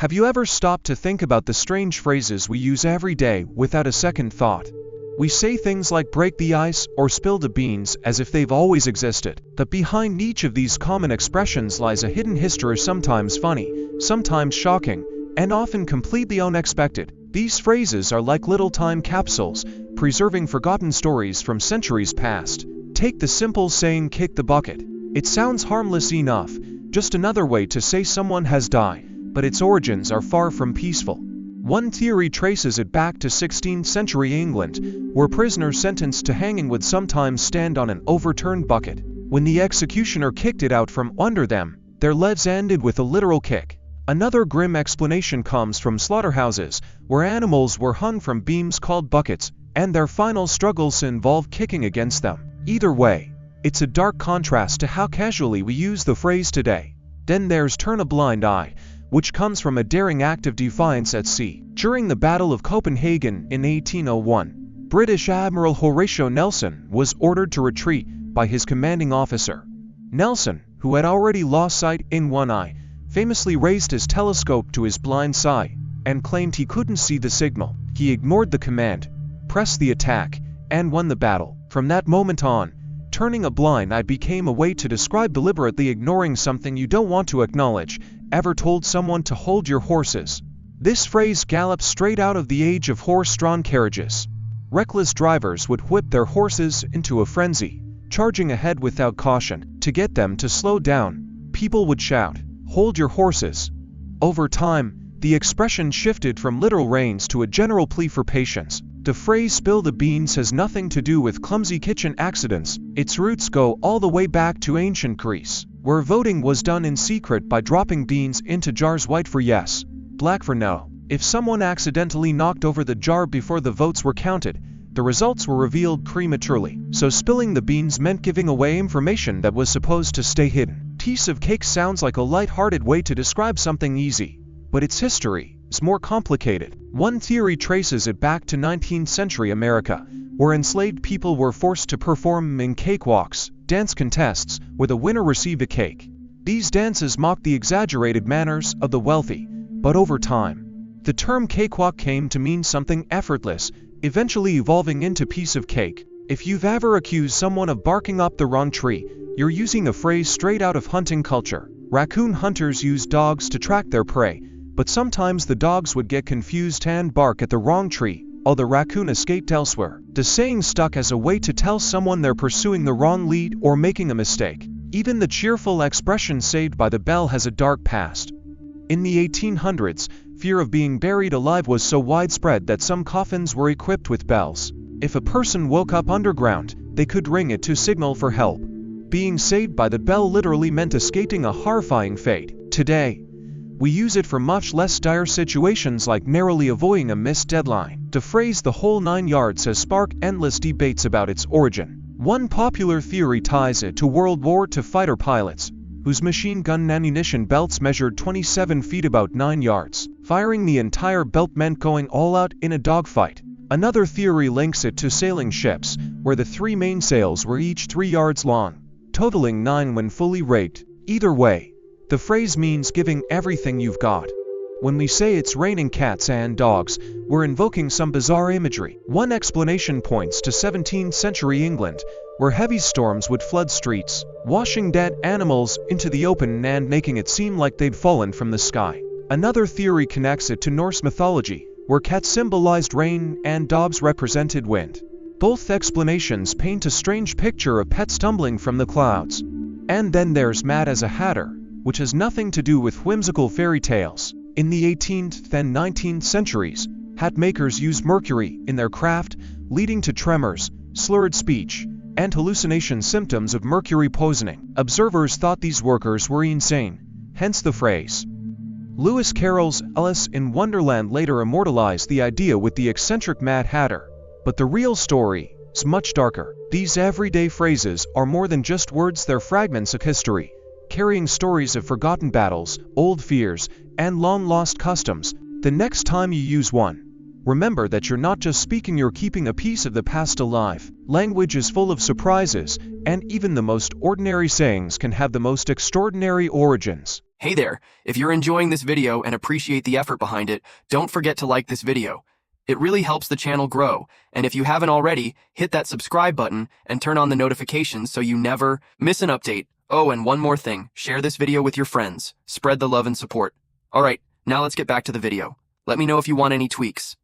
Have you ever stopped to think about the strange phrases we use every day without a second thought? We say things like break the ice or spill the beans as if they've always existed. But behind each of these common expressions lies a hidden history, sometimes funny, sometimes shocking, and often completely unexpected. These phrases are like little time capsules, preserving forgotten stories from centuries past. Take the simple saying, kick the bucket. It sounds harmless enough, just another way to say someone has died, but its origins are far from peaceful. One theory traces it back to 16th century England, where prisoners sentenced to hanging would sometimes stand on an overturned bucket. When the executioner kicked it out from under them, their legs ended with a literal kick. Another grim explanation comes from slaughterhouses, where animals were hung from beams called buckets, and their final struggles involved kicking against them. Either way, it's a dark contrast to how casually we use the phrase today. Then there's turn a blind eye, which comes from a daring act of defiance at sea. During the Battle of Copenhagen in 1801, British Admiral Horatio Nelson was ordered to retreat by his commanding officer. Nelson, who had already lost sight in one eye, famously raised his telescope to his blind side and claimed he couldn't see the signal. He ignored the command, pressed the attack, and won the battle. From that moment on, turning a blind eye became a way to describe deliberately ignoring something you don't want to acknowledge. Ever told someone to hold your horses? This phrase gallops straight out of the age of horse-drawn carriages. Reckless drivers would whip their horses into a frenzy, charging ahead without caution. To get them to slow down, people would shout, "Hold your horses." Over time, the expression shifted from literal reins to a general plea for patience. The phrase spill the beans has nothing to do with clumsy kitchen accidents. Its roots go all the way back to ancient Greece, where voting was done in secret by dropping beans into jars, white for yes, black for no. If someone accidentally knocked over the jar before the votes were counted, the results were revealed prematurely. So spilling the beans meant giving away information that was supposed to stay hidden. Piece of cake sounds like a light-hearted way to describe something easy, but its history is more complicated. One theory traces it back to 19th century America, where enslaved people were forced to perform in cakewalks, dance contests, where the winner received a cake. These dances mocked the exaggerated manners of the wealthy, but over time, the term cakewalk came to mean something effortless, eventually evolving into piece of cake. If you've ever accused someone of barking up the wrong tree, you're using a phrase straight out of hunting culture. Raccoon hunters used dogs to track their prey, but sometimes the dogs would get confused and bark at the wrong tree, while the raccoon escaped elsewhere. The saying stuck as a way to tell someone they're pursuing the wrong lead or making a mistake. Even the cheerful expression "saved by the bell" has a dark past. In the 1800s, fear of being buried alive was so widespread that some coffins were equipped with bells. If a person woke up underground, they could ring it to signal for help. Being saved by the bell literally meant escaping a horrifying fate. Today, we use it for much less dire situations like narrowly avoiding a missed deadline. The phrase "the whole 9 yards" has sparked endless debates about its origin. One popular theory ties it to World War II fighter pilots, whose machine gun ammunition belts measured 27 feet, about 9 yards. Firing the entire belt meant going all out in a dogfight. Another theory links it to sailing ships, where the 3 mainsails were each 3 yards long, totaling 9 when fully rigged. Either way, the phrase means giving everything you've got. When we say it's raining cats and dogs, we're invoking some bizarre imagery. One explanation points to 17th century England, where heavy storms would flood streets, washing dead animals into the open and making it seem like they'd fallen from the sky. Another theory connects it to Norse mythology, where cats symbolized rain and dogs represented wind. Both explanations paint a strange picture of pets tumbling from the clouds. And then there's Mad as a Hatter, which has nothing to do with whimsical fairy tales. In the 18th and 19th centuries, hat makers used mercury in their craft, leading to tremors, slurred speech, and hallucination symptoms of mercury poisoning. Observers thought these workers were insane, hence the phrase. Lewis Carroll's Alice in Wonderland later immortalized the idea with the eccentric Mad Hatter. But the real story is much darker. These everyday phrases are more than just words, they're fragments of history, carrying stories of forgotten battles, old fears, and long-lost customs. The next time you use one, remember that you're not just speaking, you're keeping a piece of the past alive. Language is full of surprises, and even the most ordinary sayings can have the most extraordinary origins. Hey there, if you're enjoying this video and appreciate the effort behind it, don't forget to like this video. It really helps the channel grow, and if you haven't already, hit that subscribe button and turn on the notifications so you never miss an update. Oh, and one more thing, share this video with your friends. Spread the love and support. Alright, now let's get back to the video. Let me know if you want any tweaks.